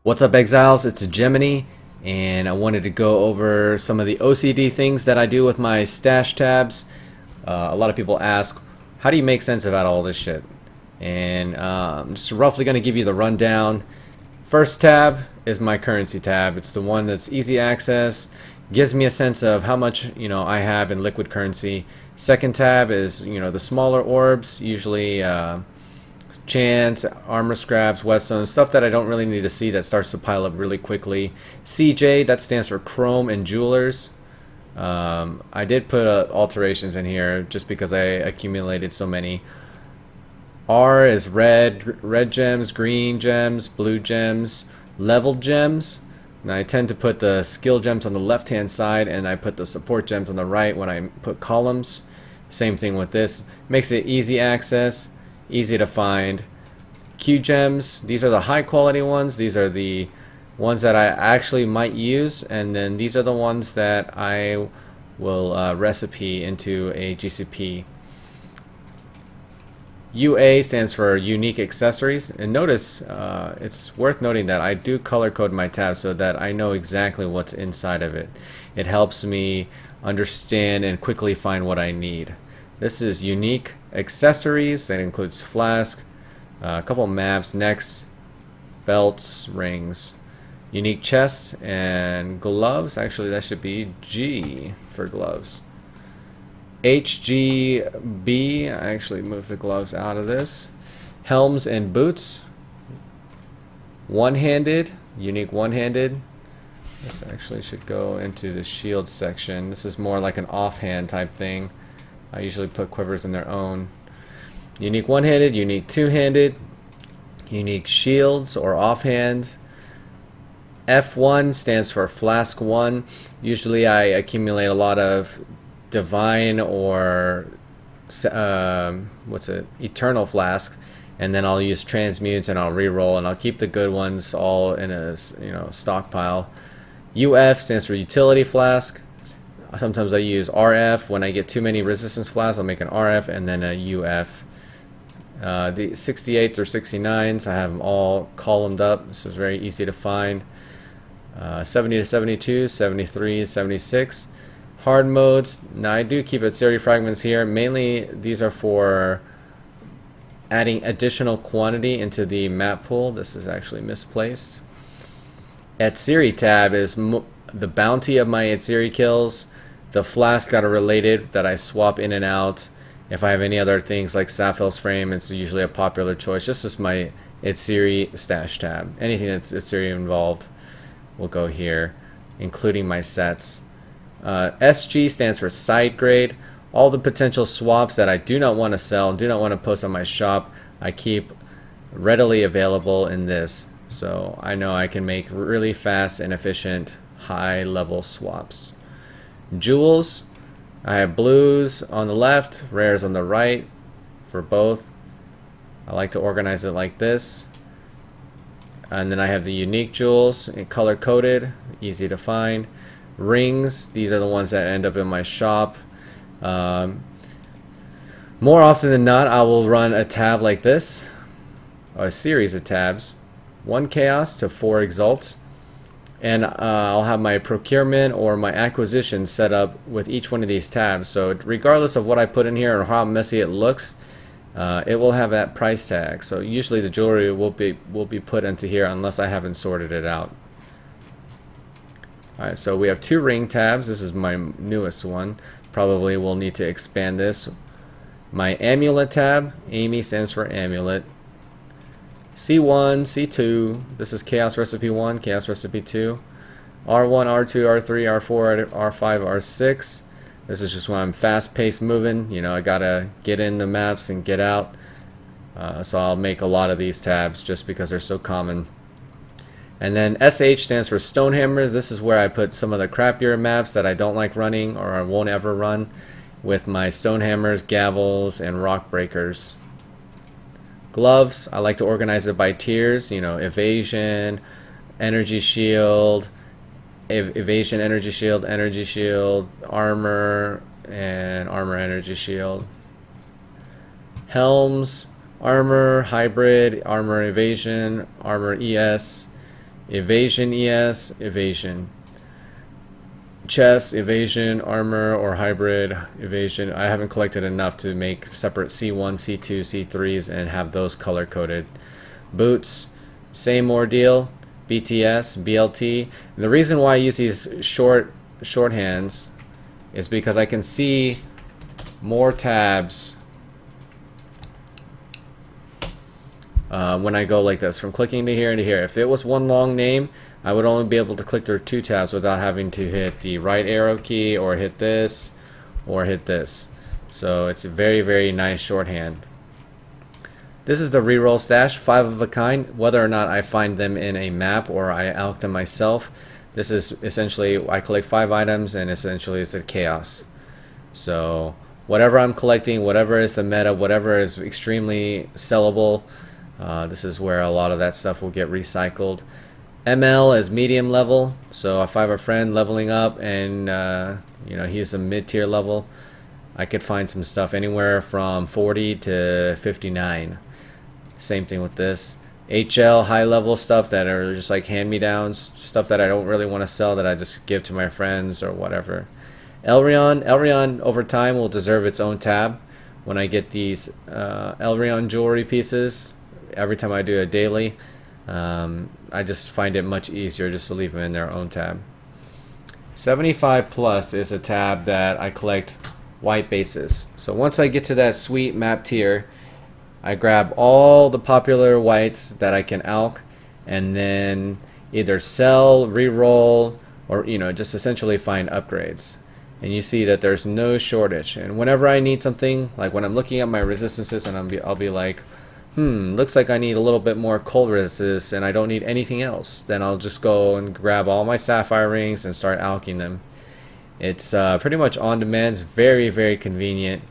What's up, Exiles? It's Hegemony, and I wanted to go over some of the OCD things that I do with my stash tabs. A lot of people ask, how do you make sense about all this shit? And I'm just roughly going to give you the rundown. First tab is my currency tab. It's the one that's easy access, gives me a sense of how much I have in liquid currency. Second tab is the smaller orbs, usually chance, armor scraps, whetstones, stuff that I don't really need to see that starts to pile up really quickly. CJ, that stands for Chrome and Jewelers. I did put alterations in here just because I accumulated so many. R is red gems, green gems, blue gems, leveled gems. And I tend to put the skill gems on the left hand side and I put the support gems on the right when I put columns. Same thing with this. Makes it easy access, easy to find. Q gems, these are the high quality ones. These are the ones that I actually might use, and then these are the ones that I will recipe into a GCP. UA stands for unique accessories, and notice it's worth noting that I do color code my tabs so that I know exactly what's inside of it. It helps me understand and quickly find what I need. This is unique accessories. That includes flasks, a couple maps, necks, belts, rings, unique chests, and gloves. Actually, that should be G for gloves. HGB, I actually moved the gloves out of this. Helms and boots. One-handed, unique one-handed. This actually should go into the shield section. This is more like an offhand type thing. I usually put quivers in their own. Unique one-handed, unique two-handed, unique shields or offhand. F1 stands for Flask 1. Usually I accumulate a lot of Divine or Eternal Flask, and then I'll use Transmutes and I'll reroll, and I'll keep the good ones all in a stockpile. UF stands for Utility Flask. Sometimes I use RF. When I get too many resistance flasks, I'll make an RF and then a UF. The 68s or 69s, I have them all columned up, so it's very easy to find. 70 to 72, 73, 76. Hard modes, now I do keep Atsiri fragments here. Mainly these are for adding additional quantity into the map pool. This is actually misplaced. Atsiri tab is the bounty of my Atsiri kills. The flasks that are related that I swap in and out. If I have any other things like Sapphire's Frame, it's usually a popular choice. Just as my Atsiri stash tab. Anything that's Atsiri involved will go here, including my sets. SG stands for side grade. All the potential swaps that I do not want to sell, do not want to post on my shop, I keep readily available in this. So I know I can make really fast and efficient high level swaps. Jewels, I have blues on the left, rares on the right for both. I like to organize it like this. And then I have the unique jewels, color coded, easy to find. Rings, these are the ones that end up in my shop. More often than not, I will run a tab like this, or a series of tabs, 1 chaos to 4 exalts, and I'll have my procurement or my acquisition set up with each one of these tabs. So regardless of what I put in here or how messy it looks, it will have that price tag. So usually the jewelry will be put into here unless I haven't sorted it out. Alright, so we have 2 ring tabs. This is my newest one. Probably will need to expand this. My Amulet tab, Amy stands for Amulet. C1, C2, this is Chaos Recipe 1, Chaos Recipe 2. R1, R2, R3, R4, R5, R6. This is just when I'm fast-paced moving. I gotta get in the maps and get out. So I'll make a lot of these tabs just because they're so common. And then SH stands for Stonehammers. This is where I put some of the crappier maps that I don't like running or I won't ever run with my Stonehammers, Gavels, and Rock Breakers. Gloves, I like to organize it by tiers. Evasion, Energy Shield, Evasion, Energy Shield, Armor, and Armor, Energy Shield. Helms, Armor, Hybrid, Armor, Evasion, Armor, ES, Evasion ES, evasion. Chess, evasion, armor, or hybrid evasion. I haven't collected enough to make separate C1, C2, C3s and have those color coded. Boots, same ordeal. BTS, BLT. And the reason why I use these shorthands is because I can see more tabs when I go like this, from clicking to here and to here. If it was one long name, I would only be able to click through 2 tabs without having to hit the right arrow key or hit this or hit this. So it's a very, very nice shorthand. This is the reroll stash, 5 of a kind. Whether or not I find them in a map or I alch them myself, this is essentially, I collect 5 items and essentially it's a chaos. So whatever I'm collecting, whatever is the meta, whatever is extremely sellable, this is where a lot of that stuff will get recycled. ML is medium level, so if I have a friend leveling up and you know, he's a mid-tier level, I could find some stuff anywhere from 40 to 59. Same thing with this. HL, high level stuff that are just like hand-me-downs, stuff that I don't really want to sell, that I just give to my friends or whatever. Elrion over time will deserve its own tab. When I get these Elrion jewelry pieces, every time I do a daily, I just find it much easier just to leave them in their own tab. 75 plus is a tab that I collect white bases. So once I get to that sweet map tier, I grab all the popular whites that I can alch and then either sell, re-roll, or you know, just essentially find upgrades. And you see that there's no shortage. And whenever I need something, like when I'm looking at my resistances and I'll be like, looks like I need a little bit more cold resist and I don't need anything else, then I'll just go and grab all my sapphire rings and start alching them. It's pretty much on demand. It's very, very convenient.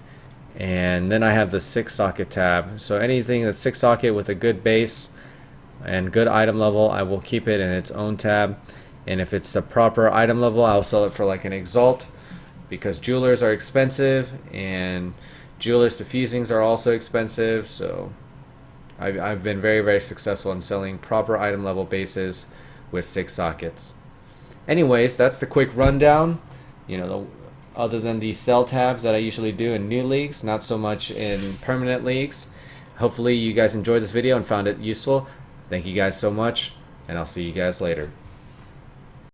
And then I have the 6 socket tab. So anything that's 6 socket with a good base and good item level, I will keep it in its own tab. And if it's a proper item level, I'll sell it for like an Exalt, because jewelers are expensive and jewelers diffusings are also expensive. So I've been very, very successful in selling proper item level bases with 6 sockets. Anyways, that's the quick rundown. You know, other than the sell tabs that I usually do in new leagues, not so much in permanent leagues. Hopefully you guys enjoyed this video and found it useful. Thank you guys so much, and I'll see you guys later.